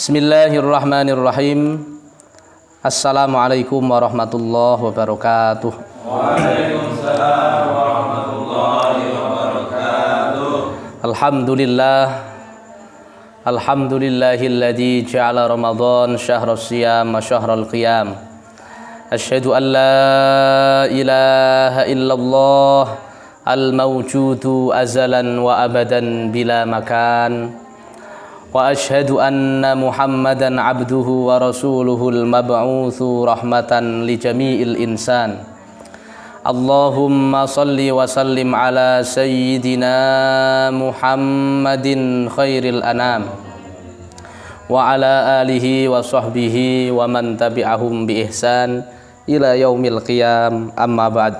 Bismillahirrahmanirrahim. Assalamualaikum warahmatullahi wabarakatuh. Waalaikumsalam warahmatullahi wabarakatuh. Alhamdulillahilladzi ja'ala Ramadan syahras siyam wa syahral qiyam. Asyhadu an la ilaha illallah al-mawjudu azalan wa abadan bila makan. Wa asyhadu anna Muhammadan abduhu wa rasuluhul mab'utsu rahmatan li jami'il insan. Allahumma salli wa sallim ala sayyidina Muhammadin khairil anam wa ala alihi wa sahbihi wa man tabi'ahum bi ihsan ila yaumil qiyam, amma ba'd.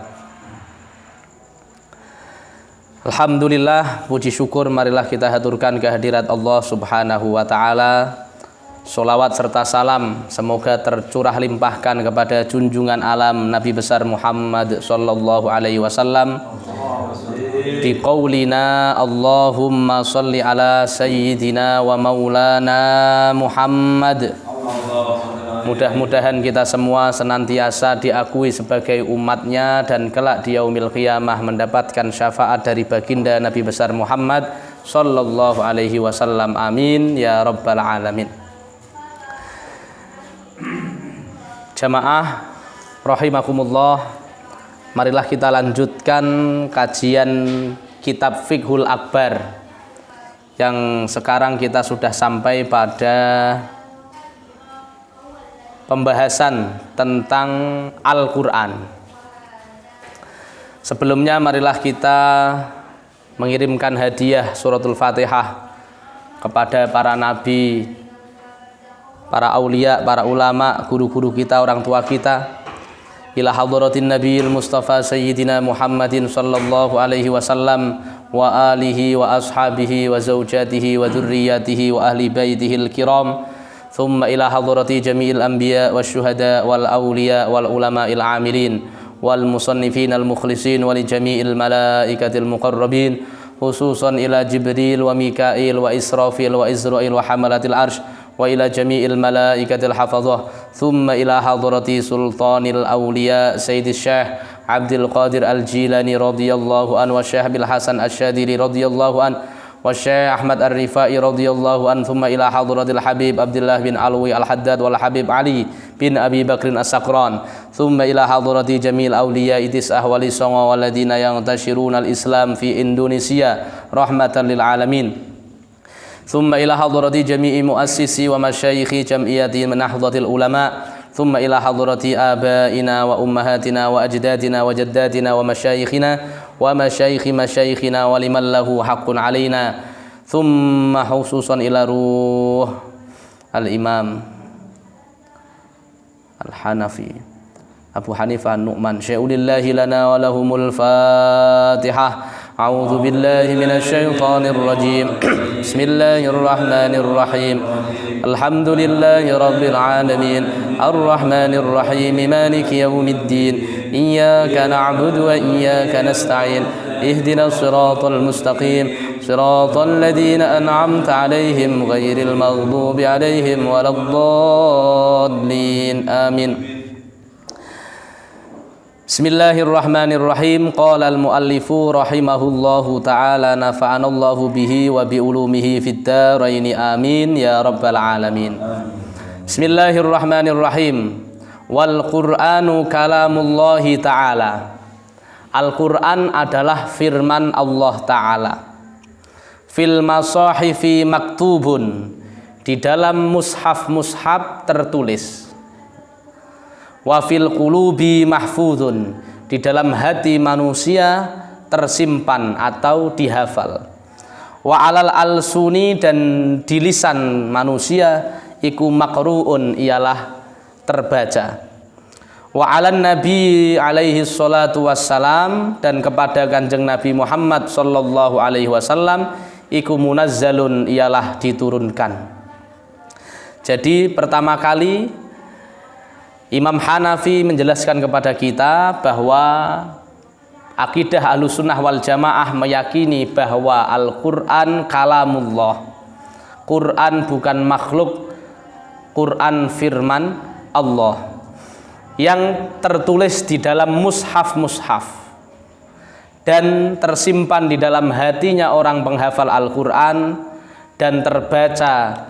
Alhamdulillah, puji syukur marilah kita haturkan kehadirat Allah Subhanahu wa taala. Sholawat serta salam semoga tercurah limpahkan kepada junjungan alam Nabi besar Muhammad sallallahu alaihi wasallam. Di qaulina Allahumma sholli ala sayyidina wa maulana Muhammad. Mudah-mudahan kita semua senantiasa diakui sebagai umatnya dan kelak di yaumil qiyamah mendapatkan syafaat dari baginda Nabi besar Muhammad sallallahu alaihi wasallam. Amin ya rabbal alamin. Jamaah rahimakumullah, marilah kita lanjutkan kajian kitab Fiqhul Akbar yang sekarang kita sudah sampai pada pembahasan tentang Al-Quran. Sebelumnya marilah kita mengirimkan hadiah suratul Fatihah kepada para nabi, para aulia, para ulama, guru-guru kita, orang tua kita, ila hadratin nabiyil mustafa sayyidina Muhammadin sallallahu alaihi wasallam wa alihi wa ashabihi wa zaujatihi wa dzurriyyatihi wa ahli baitihil kiram. ثم إلى حضرة جميع الأنبياء والشهداء والأولياء والعلماء العاملين والمصنفين المخلصين ولجميع الملائكة المقربين خصوصا إلى جبريل وميكائيل وإسرافيل وإزرائيل وحملة العرش وإلى جميع الملائكة الحفظة ثم إلى حضرة سلطان الأولياء سيد الشيخ عبد القادر الجيلاني رضي الله عنه والشيخ بالحسن الشاذلي رضي الله عنه والشيخ أحمد الرفائي رضي الله عنه ثم إلى حضرة الحبيب عبد الله بن علوي الحداد والحبيب علي بن أبي بكر السقران ثم إلى حضرة جميع الأولياء تسعة ولسنة والذين ينتشرون الإسلام في إندونيسيا رحمة للعالمين ثم إلى حضرة جميع مؤسسي ومشايخ جمعية نهضة العلماء ثم إلى حضرة آبائنا وأمهاتنا وأجدادنا وجداتنا ومشايخنا ومشايخ مشايخنا ولمن له حق علينا ثم خصوصا إلى روح الإمام الحنفي أبو حنيفة النعمان شيء لله لنا ولهم الفاتحة. أعوذ بالله من الشيطان الرجيم. بسم الله الرحمن الرحيم. الحمد لله رب العالمين الرحمن الرحيم مالك يوم الدين إياك نعبد وإياك نستعين اهدنا الصراط المستقيم صراط الذين أنعمت عليهم غير المغضوب عليهم ولا الضالين آمين. Bismillahirrahmanirrahim. Qala al-muallifu rahimahullahu ta'ala nafa'anallahu bihi wa bi'ulumihi fid dharaini amin ya rabbal alamin. Bismillahirrahmanirrahim. Wal Qur'anu kalamullahi ta'ala. Al-Qur'an adalah firman Allah ta'ala. Fil masahifi maktubun, di dalam mushaf-mushaf tertulis. Wa fil qulubi mahfudun, di dalam hati manusia tersimpan atau dihafal. Wa alal alsuni, dan di lisan manusia iku makruun, ialah terbaca. Wa alan nabi alaihi salatu wassalam, dan kepada kanjeng Nabi Muhammad sallallahu alaihi wasallam iku munazzalun, ialah diturunkan. Jadi pertama kali Imam Hanafi menjelaskan kepada kita bahwa akidah Ahlussunnah wal Jamaah meyakini bahwa Al-Quran kalamullah. Quran bukan makhluk Quran firman Allah yang tertulis di dalam mushaf-mushaf dan tersimpan di dalam hatinya orang penghafal Al-Quran dan terbaca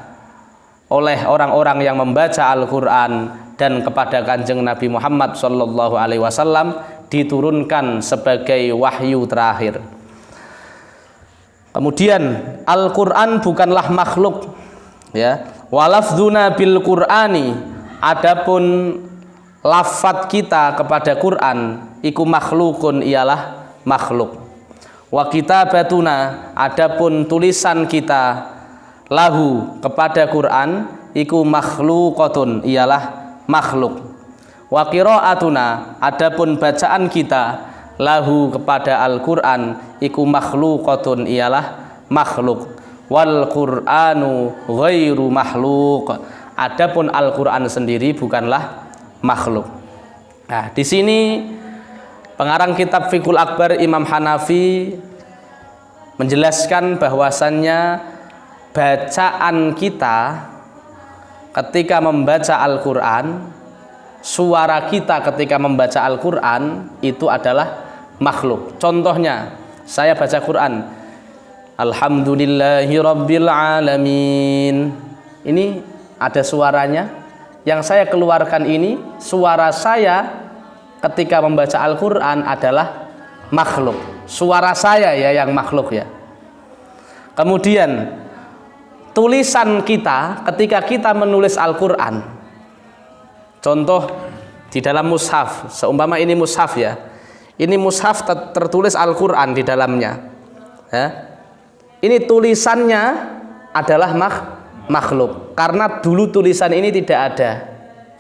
oleh orang-orang yang membaca Al-Quran, dan kepada Kanjeng Nabi Muhammad SAW diturunkan sebagai wahyu terakhir. Kemudian Al-Quran bukanlah makhluk, ya. Walafdzuna bil Qur'ani, adapun lafadz kita kepada Quran iku makhlukun, ialah makhluk. Wa kitabatuna, adapun tulisan kita lahu kepada Quran iku makhlukotun, ialah makhluk. Wa qiraatuna, adapun bacaan kita lahu kepada Al-Quran iku makhlukotun, ialah makhluk. Wal Qur'anu ghairu makhluk, adapun Al-Quran sendiri bukanlah makhluk. Nah, di sini pengarang kitab Fiqhul Akbar Imam Hanafi menjelaskan bahwasannya bacaan kita ketika membaca Al-Quran, suara kita ketika membaca Al-Quran itu adalah makhluk. Contohnya, saya baca Quran, Alhamdulillahi Rabbil Alamin, ini ada suaranya. Yang saya keluarkan ini, suara saya ketika membaca Al-Quran adalah makhluk. Suara saya ya yang makhluk ya. Kemudian tulisan kita ketika kita menulis Al-Quran, contoh di dalam mushaf, seumpama ini mushaf ya, ini mushaf tertulis Al-Quran di dalamnya ya. Ini tulisannya adalah makhluk, karena dulu tulisan ini tidak ada,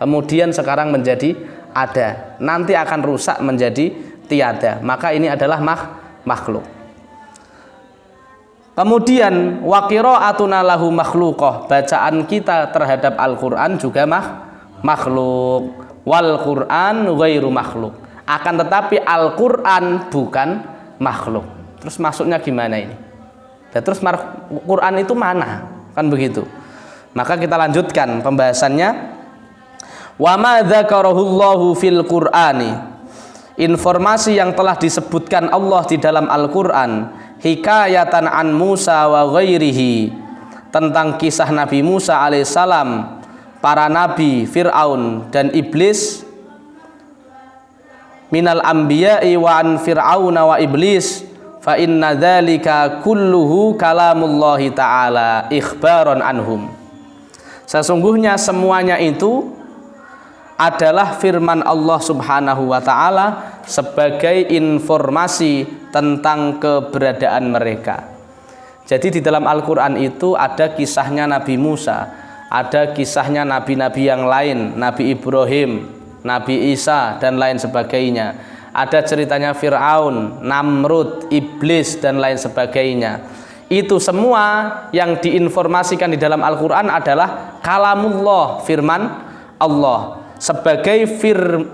kemudian sekarang menjadi ada, nanti akan rusak menjadi tiada, maka ini adalah makhluk. Kemudian wa qiraatuna lahu makhluqah, bacaan kita terhadap Al-Quran juga makhluk. Wal Quran ghairu makhluk, akan tetapi Al-Quran bukan makhluk. Terus maksudnya gimana ini? Dan terus Quran itu mana? Kan begitu. Maka kita lanjutkan pembahasannya. Wa ma dzakarahullahu fil Qur'ani, informasi yang telah disebutkan Allah di dalam Al-Quran, hikayatan an Musa wa ghairihi, tentang kisah Nabi Musa alaihissalam, para nabi, Fir'aun dan iblis, minal anbiya'i wa an Fir'auna wa iblis, fa inna dzalika kulluhu kalamullahi ta'ala ikhbaron anhum. Sesungguhnya semuanya itu adalah firman Allah Subhanahu wa ta'ala sebagai informasi tentang keberadaan mereka. Jadi di dalam Al-Quran itu ada kisahnya Nabi Musa, ada kisahnya nabi-nabi yang lain, Nabi Ibrahim, Nabi Isa dan lain sebagainya. Ada ceritanya Fir'aun, Namrud, Iblis dan lain sebagainya. Itu semua yang diinformasikan di dalam Al-Quran adalah kalamullah, firman Allah, sebagai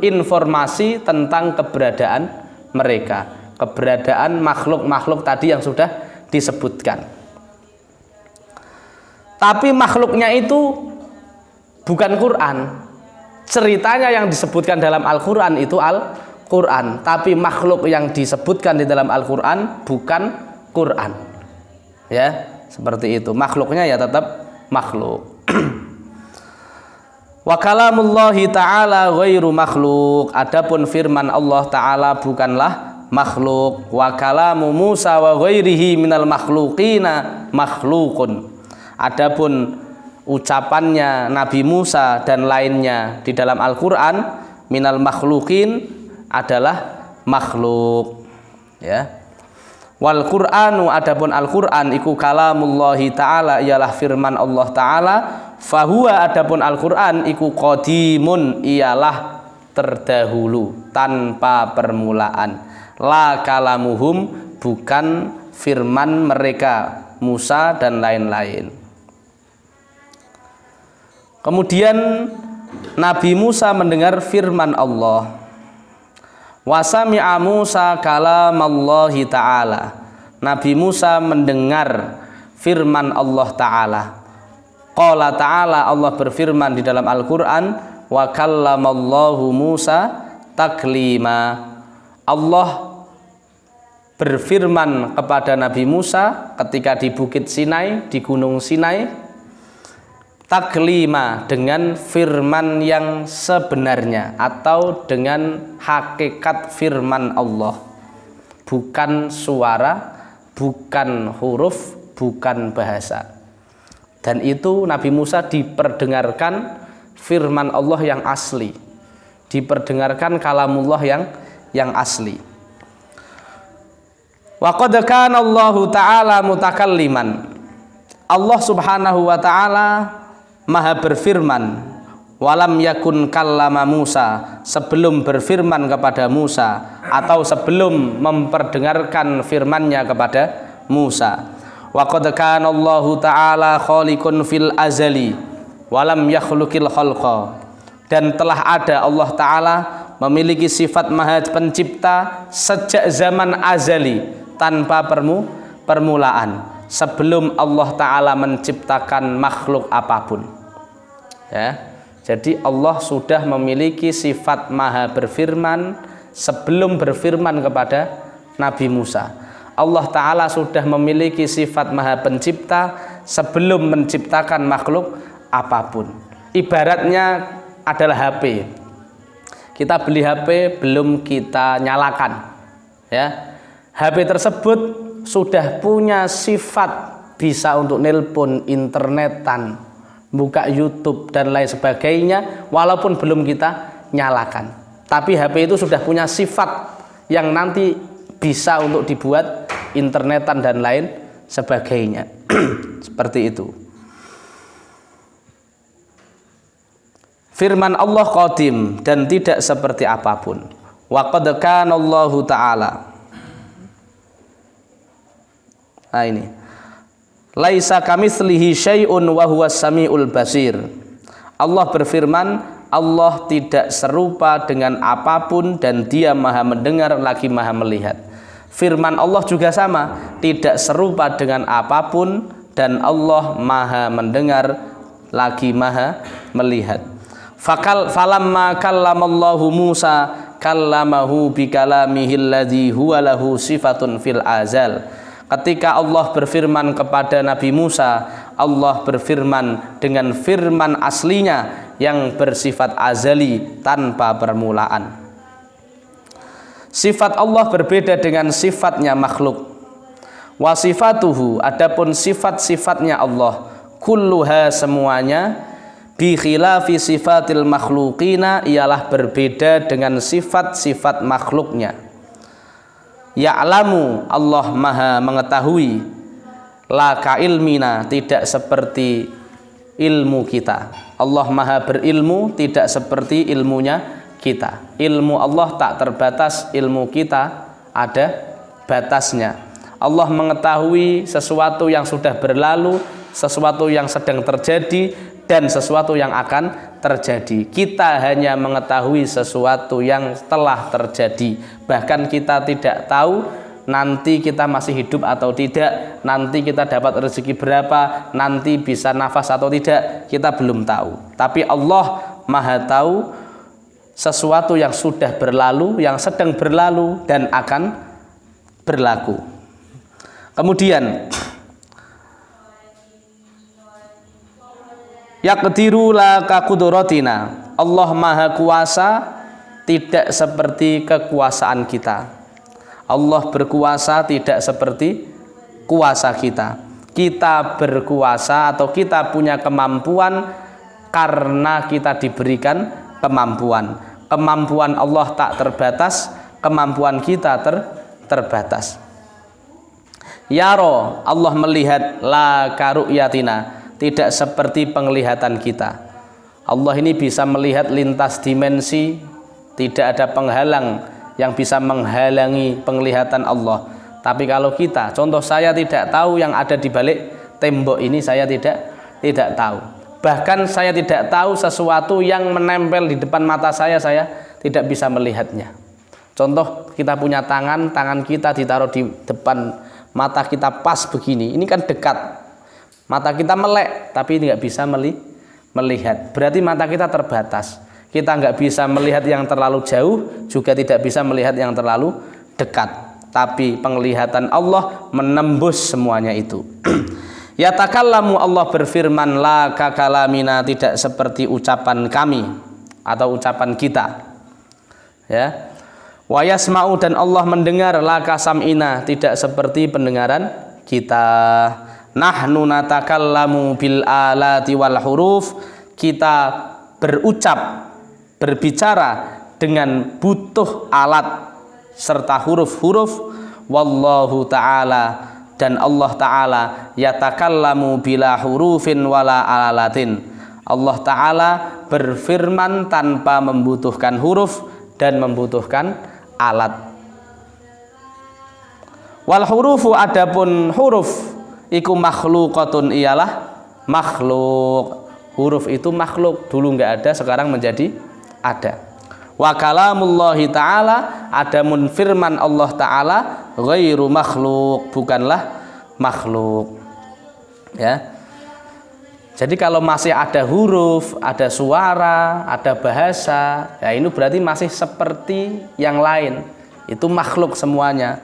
informasi tentang keberadaan mereka, keberadaan makhluk-makhluk tadi yang sudah disebutkan. Tapi makhluknya itu bukan Quran. Ceritanya yang disebutkan dalam Al-Quran itu Al-Quran, tapi makhluk yang disebutkan di dalam Al-Quran bukan Quran. Ya, seperti itu. Makhluknya ya tetap makhluk. Wa kalamullahi ta'ala ghairu makhluk, adapun firman Allah Ta'ala bukanlah makhluk. Wa kalamu Musa wa ghairihi minal makhluqina makhlukun, adapun ucapannya Nabi Musa dan lainnya di dalam Al-Quran, minal makhluqin, adalah makhluk ya. Wal Qur'anu, adapun Al-Quran iku kalamullahi ta'ala, ialah firman Allah Ta'ala. Fahuwa, adapun Al-Quran iku qadimun, ialah terdahulu tanpa permulaan. La kalamuhum, bukan firman mereka Musa dan lain-lain. Kemudian Nabi Musa mendengar firman Allah. Wa sami'a Musa kalamallahi ta'ala, Nabi Musa mendengar firman Allah Ta'ala. Qala ta'ala, Allah berfirman di dalam Al-Quran, wa kallamallahu Musa taklima. Allah berfirman kepada Nabi Musa ketika di Bukit Sinai, di Gunung Sinai, taklima, dengan firman yang sebenarnya atau dengan hakikat firman Allah, bukan suara, bukan huruf, bukan bahasa. Dan itu Nabi Musa diperdengarkan firman Allah yang asli, diperdengarkan kalamullah yang asli. Wa qad kana Allahu ta'ala mutakalliman. Allah Subhanahu wa ta'ala Maha berfirman, walam yakun kallama Musa, sebelum berfirman kepada Musa atau sebelum memperdengarkan firman-Nya kepada Musa. Wa qad kana Allahu ta'ala khaliqun fil azali walam yakhluqil khalqa. Dan telah ada Allah Ta'ala memiliki sifat maha pencipta sejak zaman azali tanpa permulaan, sebelum Allah Ta'ala menciptakan makhluk apapun. Ya, jadi Allah sudah memiliki sifat maha berfirman sebelum berfirman kepada Nabi Musa. Allah Ta'ala sudah memiliki sifat maha pencipta sebelum menciptakan makhluk apapun. Ibaratnya adalah HP. Kita beli HP belum kita nyalakan, ya. HP tersebut sudah punya sifat bisa untuk nelpon, internetan, buka YouTube dan lain sebagainya, walaupun belum kita nyalakan. Tapi HP itu sudah punya sifat yang nanti bisa untuk dibuat internetan dan lain sebagainya. Seperti itu. Firman Allah qadim dan tidak seperti apapun. Wa qad kana Allahu ta'ala. Nah ini. Laisa kamitslihi syai'un wa huwas samiul basir. Allah berfirman, Allah tidak serupa dengan apapun dan Dia Maha mendengar lagi Maha melihat. Firman Allah juga sama, tidak serupa dengan apapun dan Allah Maha mendengar lagi Maha melihat. Falamma kallamallahu Musa kallamahu bikalamihi alladzi huwa lahu sifatun fil azal. Ketika Allah berfirman kepada Nabi Musa, Allah berfirman dengan firman aslinya yang bersifat azali tanpa permulaan. Sifat Allah berbeda dengan sifatnya makhluk. Wa sifatuhu, adapun sifat-sifatnya Allah, kulluha semuanya, bi khilafi sifatil makhluqina, ialah berbeda dengan sifat-sifat makhluknya. Ya'lamu, Allah Maha mengetahui, la ka ilmina, tidak seperti ilmu kita. Allah Maha berilmu, tidak seperti ilmunya kita. Ilmu Allah tak terbatas, ilmu kita ada batasnya. Allah mengetahui sesuatu yang sudah berlalu, sesuatu yang sedang terjadi, dan sesuatu yang akan terjadi. Kita hanya mengetahui sesuatu yang telah terjadi. Bahkan kita tidak tahu nanti kita masih hidup atau tidak, nanti kita dapat rezeki berapa, nanti bisa nafas atau tidak, kita belum tahu. Tapi Allah Maha tahu sesuatu yang sudah berlalu, yang sedang berlalu, dan akan berlaku. Kemudian yaqdiru la ka qudratina, Allah Maha kuasa tidak seperti kekuasaan kita. Allah berkuasa tidak seperti kuasa kita. Kita berkuasa atau kita punya kemampuan karena kita diberikan kemampuan. Kemampuan Allah tak terbatas, kemampuan kita terbatas. Yaro, Allah melihat, la karu'yatina, tidak seperti penglihatan kita. Allah ini bisa melihat lintas dimensi, tidak ada penghalang yang bisa menghalangi penglihatan Allah. Tapi kalau kita, contoh saya tidak tahu yang ada di balik tembok ini, saya tidak tahu. Bahkan saya tidak tahu sesuatu yang menempel di depan mata saya tidak bisa melihatnya. Contoh, kita punya tangan kita ditaruh di depan mata kita pas begini, ini kan dekat. Mata kita melek tapi nggak bisa melihat. Berarti mata kita terbatas. Kita nggak bisa melihat yang terlalu jauh, juga tidak bisa melihat yang terlalu dekat. Tapi penglihatan Allah menembus semuanya itu. Yatakallamu, Allah berfirman, la kakalamina, tidak seperti ucapan kami atau ucapan kita. Ya. Wa yasma'u, dan Allah mendengar, la kasam'ina, tidak seperti pendengaran kita. Nahnu natakallamu bil alati wal huruf, kita berucap, berbicara dengan butuh alat serta huruf-huruf. Wallahu ta'ala, dan Allah ta'ala, yatakallamu bila hurufin wala alatin, Allah ta'ala berfirman tanpa membutuhkan huruf dan membutuhkan alat. Wal hurufu, adapun huruf iku makhluqatun, ialah makhluk. Huruf itu makhluk, dulu enggak ada, sekarang menjadi ada. Wa kalamullahi ta'ala, adamun firman Allah ta'ala, ghairu makhluk, bukanlah makhluk. Ya. Jadi kalau masih ada huruf, ada suara, ada bahasa, ya ini berarti masih seperti yang lain. Itu makhluk semuanya.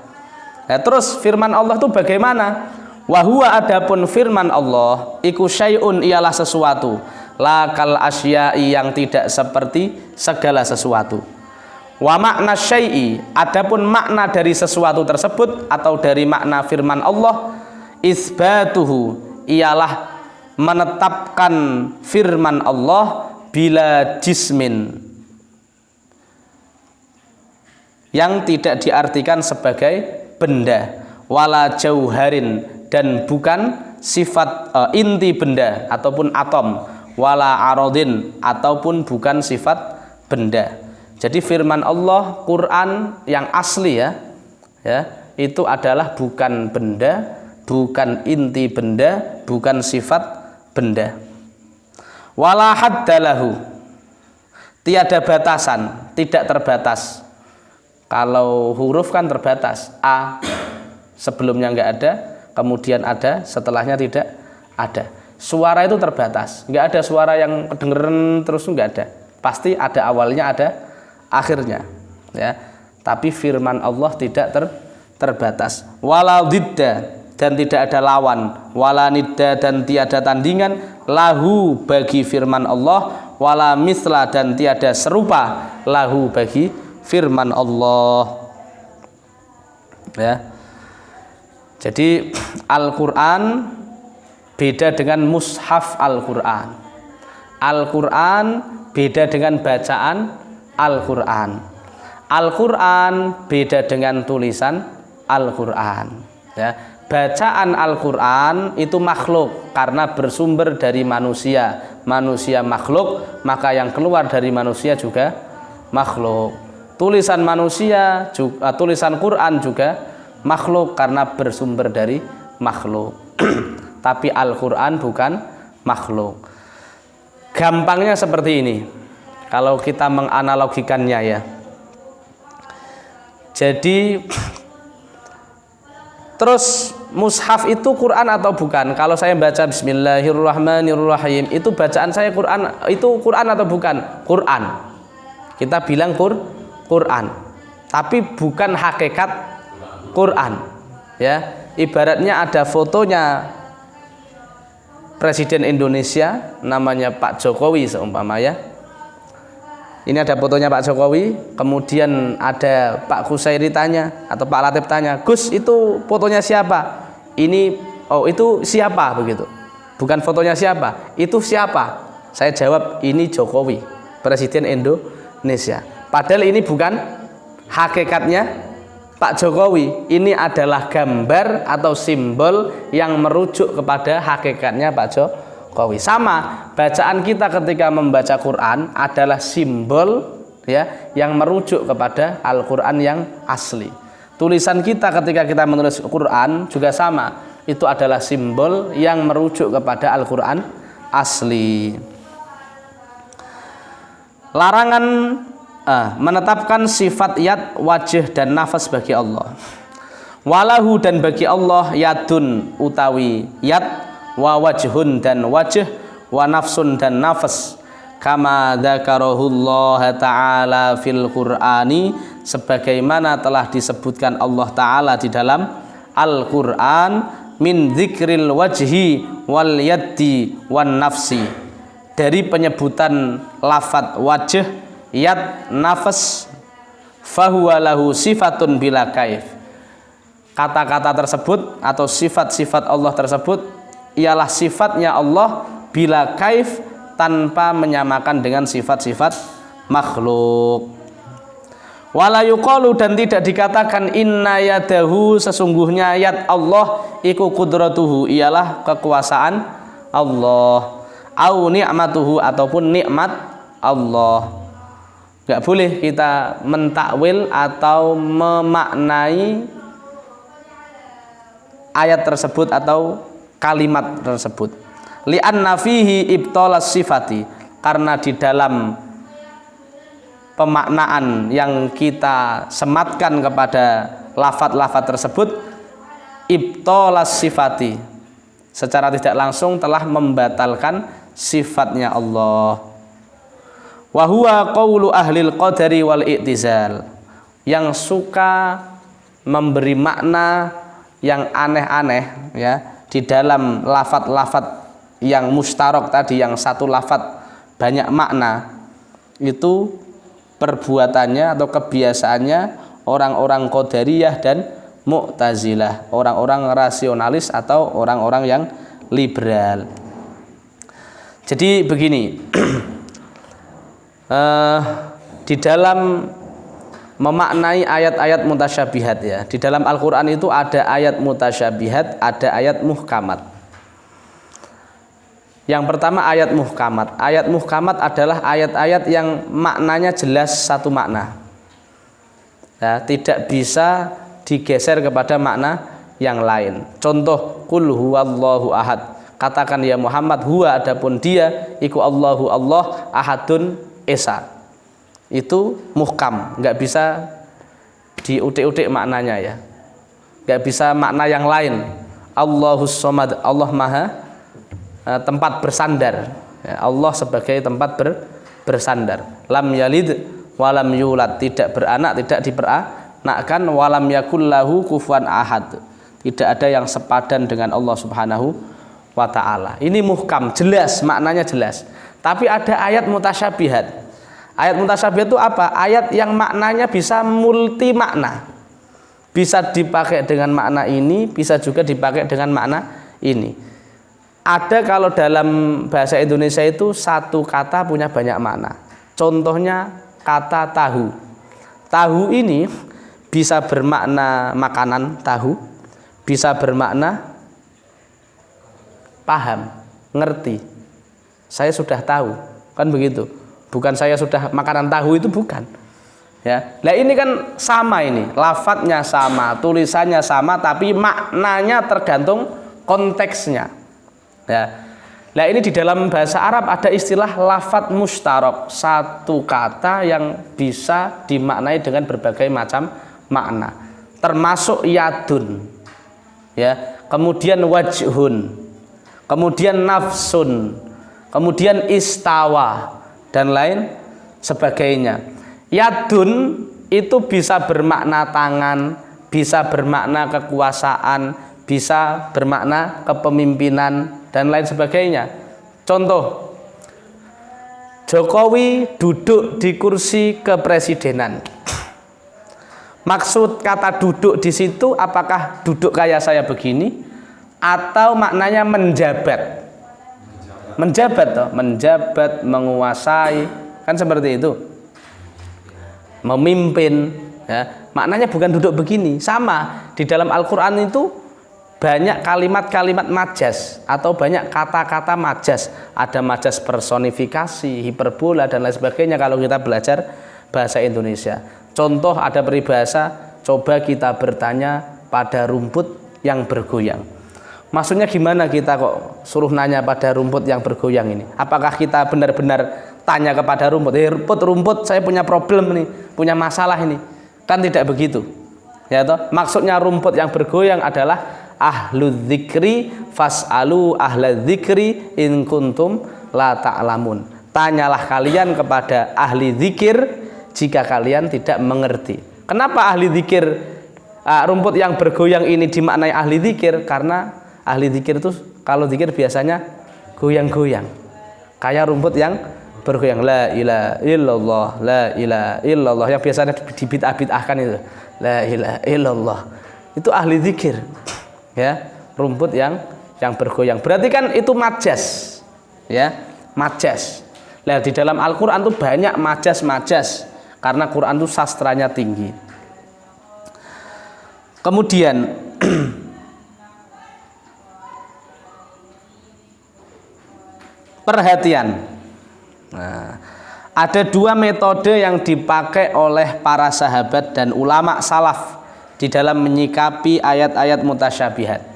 Nah, terus firman Allah itu bagaimana? Wa huwa, adapun firman Allah, iku syai'un, ialah sesuatu, la kal asya'i, yang tidak seperti segala sesuatu. Wa makna syai'i, adapun makna dari sesuatu tersebut atau dari makna firman Allah, isbatuhu, ialah menetapkan firman Allah bila jismin, yang tidak diartikan sebagai benda, wala jauharin, dan bukan sifat inti benda ataupun atom, wala arodin, ataupun bukan sifat benda. Jadi firman Allah, Quran yang asli ya, itu adalah bukan benda, bukan inti benda, bukan sifat benda. Wala haddalahu, tiada batasan, tidak terbatas. Kalau huruf kan terbatas, a sebelumnya nggak ada, kemudian ada, setelahnya tidak ada. Suara itu terbatas, nggak ada suara yang kedengeran terus, nggak ada. Pasti ada awalnya, ada akhirnya. Ya. Tapi firman Allah tidak terbatas. Wala didda, dan tidak ada lawan. Wala nidda, dan tiada tandingan. Lahu, bagi firman Allah. Wala misla, dan tiada serupa. Lahu, bagi firman Allah. Ya. Jadi Al-Quran beda dengan mushaf Al-Quran. Al-Quran beda dengan bacaan Al-Quran. Al-Quran beda dengan tulisan Al-Quran. Ya. Bacaan Al-Quran itu makhluk karena bersumber dari manusia. Manusia makhluk, maka yang keluar dari manusia juga makhluk. Tulisan manusia, tulisan Quran juga makhluk karena bersumber dari makhluk. Tapi Al-Quran bukan makhluk. Gampangnya seperti ini, kalau kita menganalogikannya ya. Jadi terus mushaf itu Quran atau bukan? Kalau saya baca Bismillahirrahmanirrahim, itu bacaan saya Quran, itu Quran atau bukan? Quran. Kita bilang Quran. Tapi bukan hakikat Quran. Ya, ibaratnya ada fotonya Presiden Indonesia namanya Pak Jokowi seumpama ya. Ini ada fotonya Pak Jokowi, kemudian ada Pak Kusairi tanya atau Pak Latif tanya, "Gus, itu fotonya siapa?" Ini, oh itu siapa begitu. Bukan fotonya siapa, itu siapa? Saya jawab, ini Jokowi, Presiden Indonesia. Padahal ini bukan hakikatnya Pak Jokowi, ini adalah gambar atau simbol yang merujuk kepada hakikatnya Pak Jokowi. Sama, bacaan kita ketika membaca Quran adalah simbol ya yang merujuk kepada Al-Quran yang asli. Tulisan kita ketika kita menulis Quran juga sama, itu adalah simbol yang merujuk kepada Al-Quran asli. Larangan menetapkan sifat yad, wajah dan nafas bagi Allah. Walahu, dan bagi Allah yadun utawi yad, wa wajhun dan wajh, wa nafsun dan nafas, kama dzakarahullah ta'ala fil Qur'ani, sebagaimana telah disebutkan Allah Ta'ala di dalam Al-Qur'an, min dzikril wajhi wal yaddi wan nafsi, dari penyebutan lafadz wajh, yad, nafas, fahuwa lahu sifatun bila kaif. Kata-kata tersebut atau sifat-sifat Allah tersebut ialah sifatnya Allah bila kaif, tanpa menyamakan dengan sifat-sifat makhluk. Wala yuqalu, dan tidak dikatakan inna yadahu, sesungguhnya yad Allah iku qudratuhu, ialah kekuasaan Allah, au ni'matuhu, ataupun nikmat Allah. Enggak boleh kita mentakwil atau memaknai ayat tersebut atau kalimat tersebut. Li'anna fihi ibtalas sifati, karena di dalam pemaknaan yang kita sematkan kepada lafadz-lafadz tersebut, ibtalas sifati, secara tidak langsung telah membatalkan sifatnya Allah. Wa huwa qaulu ahlil qadari wal i'tizal, yang suka memberi makna yang aneh-aneh ya di dalam lafadz-lafadz yang mustarok tadi, yang satu lafadz banyak makna, itu perbuatannya atau kebiasaannya orang-orang Qadariyah dan Mu'tazilah, orang-orang rasionalis atau orang-orang yang liberal. Jadi begini, di dalam memaknai ayat-ayat mutasyabihat ya, di dalam Al-Quran itu ada ayat mutasyabihat, ada ayat muhkamat. Yang pertama ayat muhkamat. Ayat muhkamat adalah ayat-ayat yang maknanya jelas satu makna ya, tidak bisa digeser kepada makna yang lain. Contoh, qul huwallahu ahad, katakan ya Muhammad, huwa, adapun dia, iku Allahu Allah, ahadun esa. Itu muhkam, nggak bisa diutik-utik maknanya ya, nggak bisa makna yang lain. Allahus somad, Allah maha tempat bersandar ya, Allah sebagai tempat bersandar. Lam yalid walam yulad, tidak beranak, tidak diperanakkan. Walam yakullahu kufuwan ahad, tidak ada yang sepadan dengan Allah Subhanahu wa ta'ala. Ini muhkam, jelas, maknanya jelas. Tapi ada ayat mutasyabihat. Ayat mutasyabihat itu apa? Ayat yang maknanya bisa multi makna, bisa dipakai dengan makna ini, bisa juga dipakai dengan makna ini. Ada kalau dalam bahasa Indonesia itu satu kata punya banyak makna. Contohnya kata tahu. Tahu ini bisa bermakna makanan tahu, bisa bermakna paham, ngerti. Saya sudah tahu, kan begitu. Bukan saya sudah makanan tahu, itu bukan. Ya, nah ini kan sama, ini lafadznya sama, tulisannya sama, tapi maknanya tergantung konteksnya. Ya, nah ini di dalam bahasa Arab ada istilah lafadz mustarok, satu kata yang bisa dimaknai dengan berbagai macam makna, termasuk yadun, ya, kemudian wajhun, kemudian nafsun, kemudian istawa dan lain sebagainya. Yadun itu bisa bermakna tangan, bisa bermakna kekuasaan, bisa bermakna kepemimpinan dan lain sebagainya. Contoh, Jokowi duduk di kursi kepresidenan. Maksud kata duduk di situ apakah duduk kayak saya begini atau maknanya menjabat? Menjabat toh, menjabat, menguasai, kan seperti itu. Memimpin ya, maknanya bukan duduk begini. Sama di dalam Al-Qur'an itu banyak kalimat-kalimat majas atau banyak kata-kata majas. Ada majas personifikasi, hiperbola dan lain sebagainya kalau kita belajar bahasa Indonesia. Contoh, ada peribahasa, coba kita bertanya pada rumput yang bergoyang. Maksudnya gimana kita kok suruh nanya pada rumput yang bergoyang ini? Apakah kita benar-benar tanya kepada rumput, rumput saya punya problem nih, punya masalah ini? Kan tidak begitu. Ya toh? Maksudnya rumput yang bergoyang adalah ahludzikri fas'alu ahladzikri in kuntum la ta'lamun. Tanyalah kalian kepada ahli zikir jika kalian tidak mengerti. Kenapa ahli zikir, rumput yang bergoyang ini dimaknai ahli zikir? Karena ahli zikir itu kalau zikir biasanya goyang-goyang, kayak rumput yang bergoyang. La ilaha illallah, la ilaha illallah, yang biasanya dibid'ah-bid'ahkan itu. La ilaha illallah, itu ahli zikir, ya, rumput yang bergoyang. Berarti kan itu majas, ya, majas. Nah, di dalam Al-Quran tuh banyak majas-majas karena Quran tuh sastranya tinggi. Kemudian perhatian. Nah, ada dua metode yang dipakai oleh para sahabat dan ulama salaf di dalam menyikapi ayat-ayat mutasyabihat,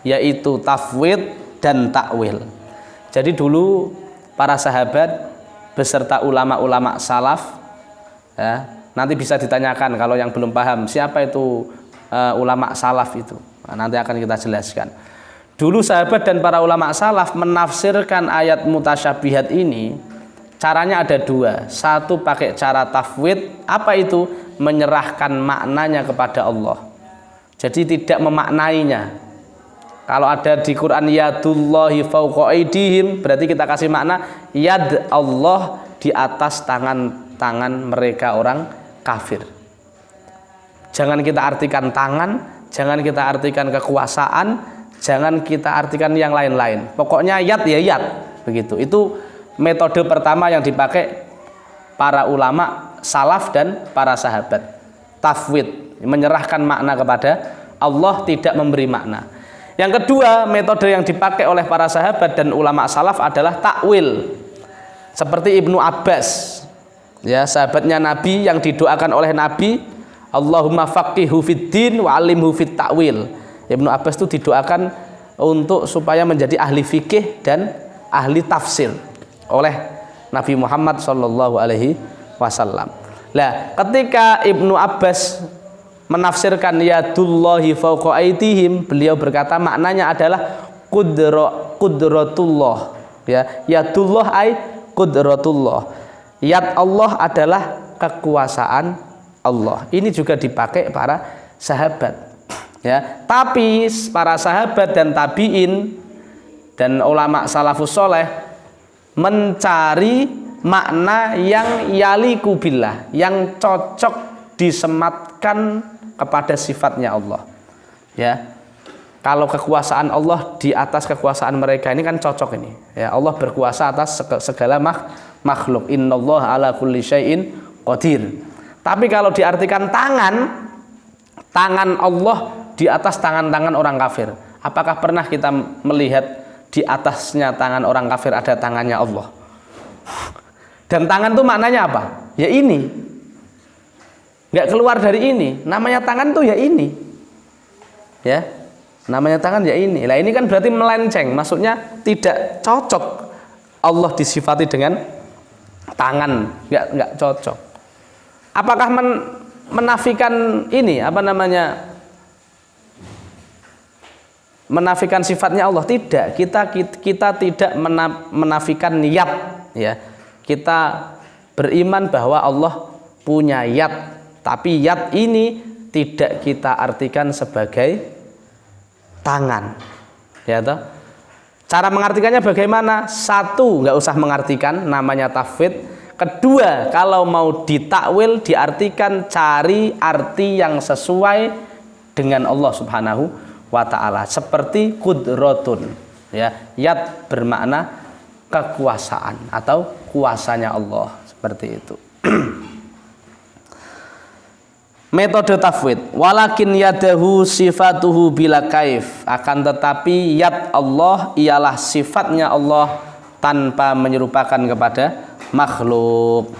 yaitu tafwid dan takwil. Jadi dulu para sahabat beserta ulama-ulama salaf, ya, nanti bisa ditanyakan kalau yang belum paham siapa itu ulama salaf itu. Nah, nanti akan kita jelaskan. Dulu sahabat dan para ulama salaf menafsirkan ayat mutasyabihat ini, caranya ada dua. Satu pakai cara tafwid, apa itu? Menyerahkan maknanya kepada Allah. Jadi tidak memaknainya. Kalau ada di Quran yadullahi fawqa aydihim, berarti kita kasih makna yad Allah di atas tangan mereka orang kafir. Jangan kita artikan tangan, jangan kita artikan kekuasaan, jangan kita artikan yang lain-lain. Pokoknya yad ya yad, begitu. Itu metode pertama yang dipakai para ulama salaf dan para sahabat. Tafwid, menyerahkan makna kepada Allah, tidak memberi makna. Yang kedua, metode yang dipakai oleh para sahabat dan ulama salaf adalah takwil. Seperti Ibnu Abbas, ya, sahabatnya Nabi yang didoakan oleh Nabi, Allahumma faqihu fiddin wa alimhu fit takwil. Ibnu Abbas itu didoakan untuk supaya menjadi ahli fikih dan ahli tafsir oleh Nabi Muhammad sallallahu alaihi wasallam. Nah, ketika Ibnu Abbas menafsirkan yadullahi fawqa aydihim, beliau berkata maknanya adalah qudratullah, ya, yadullah ay qudratullah, yad Allah adalah kekuasaan Allah. Ini juga dipakai para sahabat, ya. Tapi para sahabat dan tabiin dan ulama salafus soleh mencari makna yang yaliku billah, yang cocok disematkan kepada sifatnya Allah, ya. Kalau kekuasaan Allah di atas kekuasaan mereka ini kan cocok ini, ya. Allah berkuasa atas segala makhluk. Innallaha ala kulli syai'in qadir. Tapi kalau diartikan tangan Allah di atas tangan-tangan orang kafir, apakah pernah kita melihat di atasnya tangan orang kafir ada tangannya Allah? Dan tangan itu maknanya apa? Ya ini. Nggak keluar dari ini. Namanya tangan tuh ya ini, ya, namanya tangan ya ini. Lah ini kan berarti melenceng, maksudnya tidak cocok Allah disifati dengan tangan, nggak cocok. Apakah menafikan ini, apa namanya, menafikan sifatnya Allah? Tidak. Kita tidak menafikan niat, ya. Kita beriman bahwa Allah punya yad. Tapi yad ini tidak kita artikan sebagai tangan, ya toh. Cara mengartikannya bagaimana? Satu, nggak usah mengartikan, namanya tafwid. Kedua, kalau mau ditakwil, diartikan, cari arti yang sesuai dengan Allah Subhanahu wa ta'ala. Seperti qudratun, ya, yad bermakna kekuasaan atau kuasanya Allah, seperti itu. Metode tafwid, walakin yadahu sifatuhu bila kaif, akan tetapi yad Allah ialah sifatnya Allah tanpa menyerupakan kepada makhluk.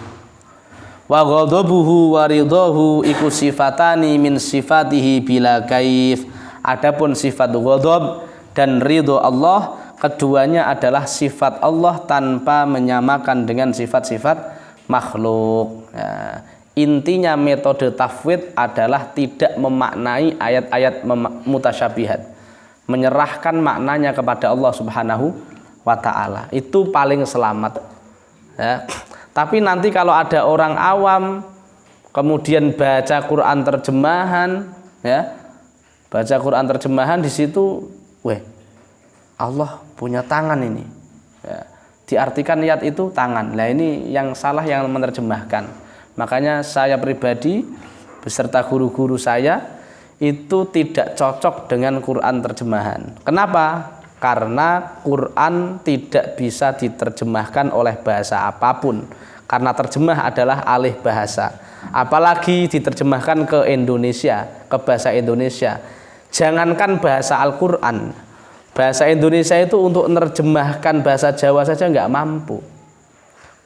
Wa ghadabuhu wa ridahu iku sifatani min sifatihi bila kaif. Adapun sifat ghadab dan ridho Allah, keduanya adalah sifat Allah tanpa menyamakan dengan sifat-sifat makhluk. Nah, intinya metode tafwid adalah tidak memaknai ayat-ayat mutasyabihat. menyerahkan maknanya kepada Allah Subhanahu wa ta'ala. Itu paling selamat ya. Tapi nanti kalau ada orang awam kemudian baca Quran terjemahan ya, baca Quran terjemahan di situ, Allah punya tangan ini ya. Diartikan niat itu tangan. Nah ini yang salah yang menerjemahkan. Makanya saya pribadi beserta guru-guru saya itu tidak cocok dengan Quran terjemahan. Kenapa? Karena Quran tidak bisa diterjemahkan oleh bahasa apapun. Karena terjemah adalah alih bahasa. Apalagi diterjemahkan ke Indonesia, ke bahasa Indonesia. Jangankan bahasa Al-Quran, bahasa Indonesia itu untuk menerjemahkan bahasa Jawa saja nggak mampu.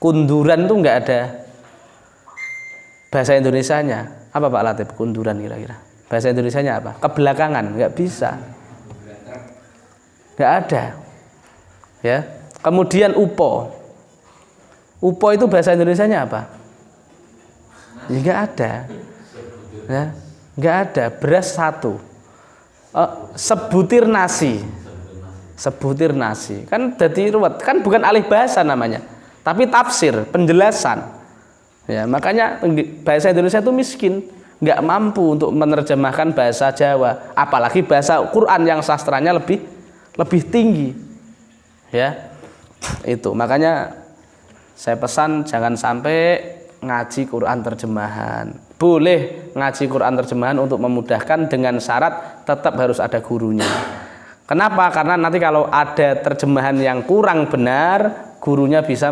Kunduran tuh nggak ada bahasa Indonesianya. Apa Pak Latif? Kunduran kira-kira bahasa Indonesianya apa? Kebelakangan, nggak bisa, nggak ada ya. Kemudian upo itu bahasa Indonesianya apa? Ya, nggak ada ya, nggak ada. Beras satu, sebutir nasi kan jadi ruwet, kan bukan alih bahasa namanya, tapi tafsir, penjelasan ya. Makanya bahasa Indonesia itu miskin, nggak mampu untuk menerjemahkan bahasa Jawa, apalagi bahasa Quran yang sastranya lebih tinggi ya. Itu makanya saya pesan jangan sampai ngaji Quran terjemahan. Boleh ngaji Quran terjemahan untuk memudahkan, dengan syarat tetap harus ada gurunya. Kenapa? Karena nanti kalau ada terjemahan yang kurang benar, gurunya bisa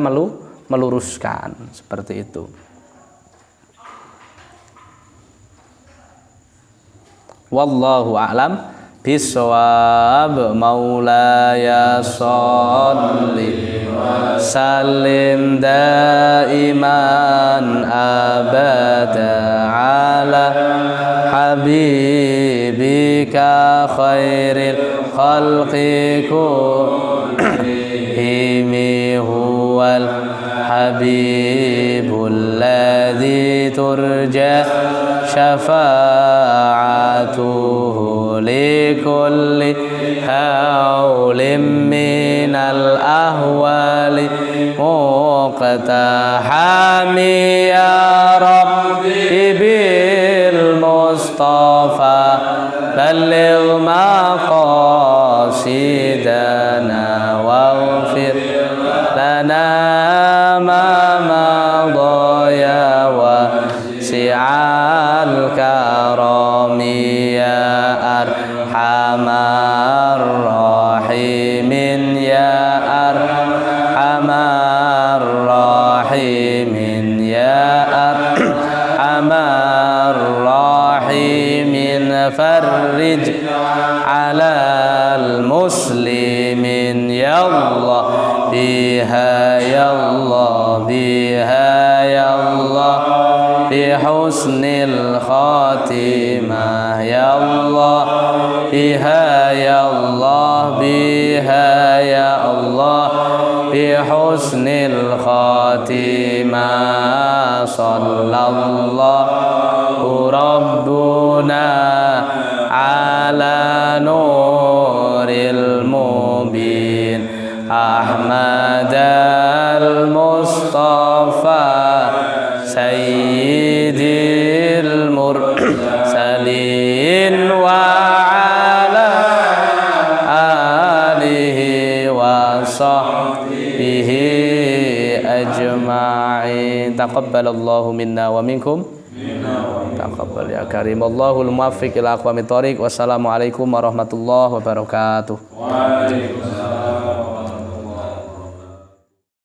meluruskan. Seperti itu. Wallahu a'lam bishawab. Maulaya sholli salim daiman abada ala habibika khairil khalqi kullihim huwal habibul ladzi turja syafa'atuhu likulli hawlim minal ahwali muqtahami ya rabbi bil mustafa balligh maqasidana waghfir lana ma madaya wasi'al karami ya arhamar rahimin ya arhamar rahimin ya arhamar rahimin farrij alal muslimin ya Allah biha ya Allah biha ya Allah bi husnil khatimah ya Allah biha ya Allah biha ya Allah bi husnil khatimah sallallahu rabbuna ala nuril mubin Ahmad al-Mustafa sayyidil mursalin wa ala alihi wa sahbihi ajma'in. Taqabbalallahu minna wa minkum. Taqabbal ya karim. Allahul muwaffiq ila aqwamit thoriq. Wassalamualaikum warahmatullahi wabarakatuh.